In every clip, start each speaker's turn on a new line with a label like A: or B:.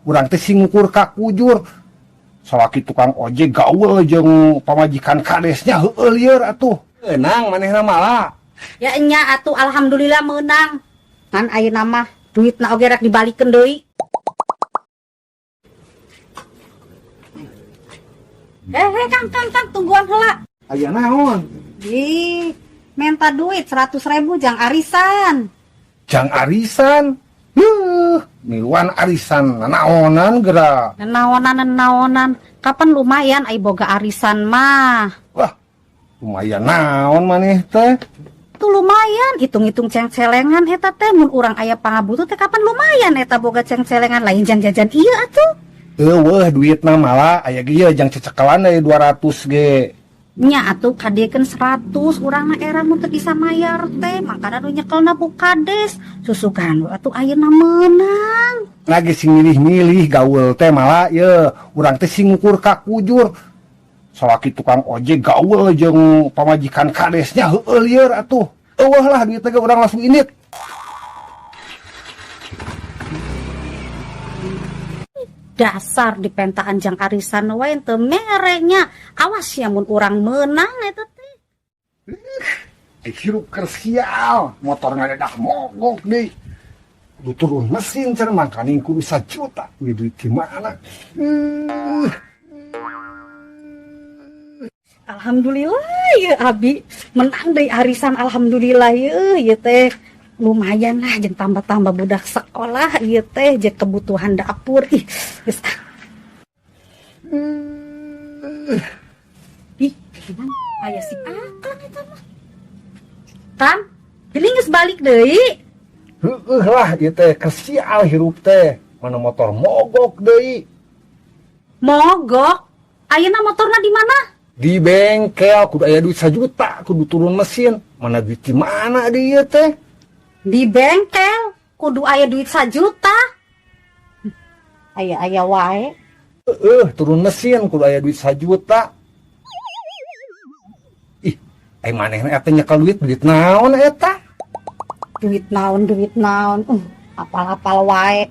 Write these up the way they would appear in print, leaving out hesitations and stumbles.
A: urang teh sing ngukur ka kujur. Salaki tukang ojek gaul jeung pamajikan kadesnya heueuh lieur atuh. Eunang manehna malah.
B: Ya enya atuh alhamdulillah meunang. Kan ayeuna mah duitna oge rek dibalikeun deui. Kang, tungguan heula.
A: Aya naon?
B: Minta duit 100.000 jang arisan.
A: Jang arisan? Miluan arisan naonan geura.
B: Naonan. Kapan lumayan ai boga arisan mah.
A: Wah, lumayan naon maneh teh?
B: Tuh lumayan, hitung-hitung ceng-celengan eta teh mun urang aya pangabutuh teh kapan lumayan eta boga ceng-celengan lain jang jajan ieu atuh.
A: Weuh duitna malah aya ge jang cecekelan deui 200 ge.
B: Nya atuh kadekeun 100 urang mah era mun teu bisa mayar teh makana nu nyekelna bu kades susugan atuh ayeuna meunang.
A: Lagi sing milih-milih gaul teh malah ye urang teh sing ngukur ka kujur. Salaki tukang ojek gaul jeung pamajikan kadesnya heueuh lieur atuh. Eueuh lah duit teh urang langsung init.
B: Dasar di pentaan jang arisan wae teu merenya. Awas ya mun urang meunang eta teh.
A: Hirup kersial, motor ngadadak mogok deui. Kudu turun mesin cenah mangkaning kudu 1 juta. Duit di mana?
B: Alhamdulillah ya abi menang deui arisan alhamdulillah ieu teh. Lumayan lah jeung tambah-tambah budak sekolah ieu teh jeung kebutuhan dapur geus aya si Akang eta mah. Kan, ini geus balik deui.
A: Heueuh lah ieu teh kersial hirup teh. Mana motor mogok deui.
B: Mogok? Ayeuna motorna di mana?
A: Di bengkel kudu aya duit 1 juta, kudu turun mesin. Mana duit di mana dieu teh?
B: Di bengkel kudu aya duit 1 juta. Aya wae.
A: Turun mesin kudu aya duit 1 juta. Ih, manehna eta nyekel duit naon eta?
B: Duit naon. Apal-apal wae.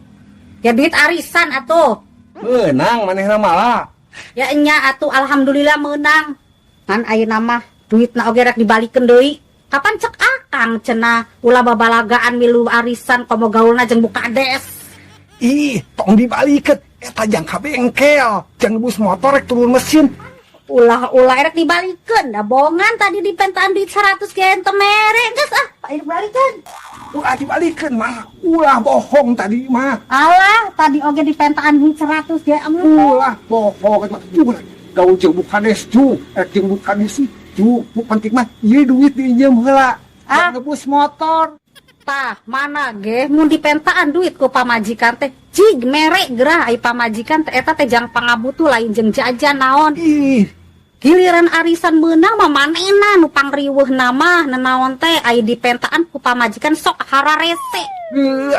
B: Ya duit arisan atuh.
A: Meunang manehna malah.
B: Ya enya atuh alhamdulillah meunang. Kan ayeuna mah duitna oge rek dibalikeun deui. Kapan cek Akang cenah ulah babalagaan milu arisan komo gaulna jeung bukades.
A: Ih, tong dibalikeun eta jang ka bengkel, jang bus motor rek turun mesin.
B: Ulah rek dibalikeun da bohongan tadi dipentaan duit 100 ge teu mere geus ayo dibalikeun.
A: Ulah dibalikeun mah, ulah bohong tadi mah.
B: Alah, tadi oge dipentaan duit 100 ge
A: ulah bohong eta mah. Gaul jeung bukades cu, jeung bukades cu, penting mah ieu duit diinjem heula. Ngebus motor.
B: Tah, mana ge mun dipentaan duit ku pamajikan teh jig mere gerah ai pamajikan teh eta teh jang pangabutuh lain jeung jajan naon.
A: Ih,
B: giliran arisan meunang mah manehna nu pangriweuhna mah nanaon teh ai dipentaan ku pamajikan sok hararese.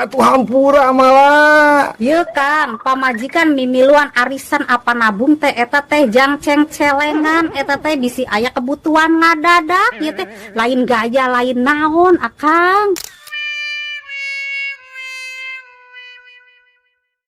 A: Atuh hampura malah.
B: Ieu kan pamajikan mimiluan arisan apa nabung teh eta teh jang ceng-celengan eta teh bisi aya kebutuhan ngadadak ieu teh lain gaya lain naon Akang.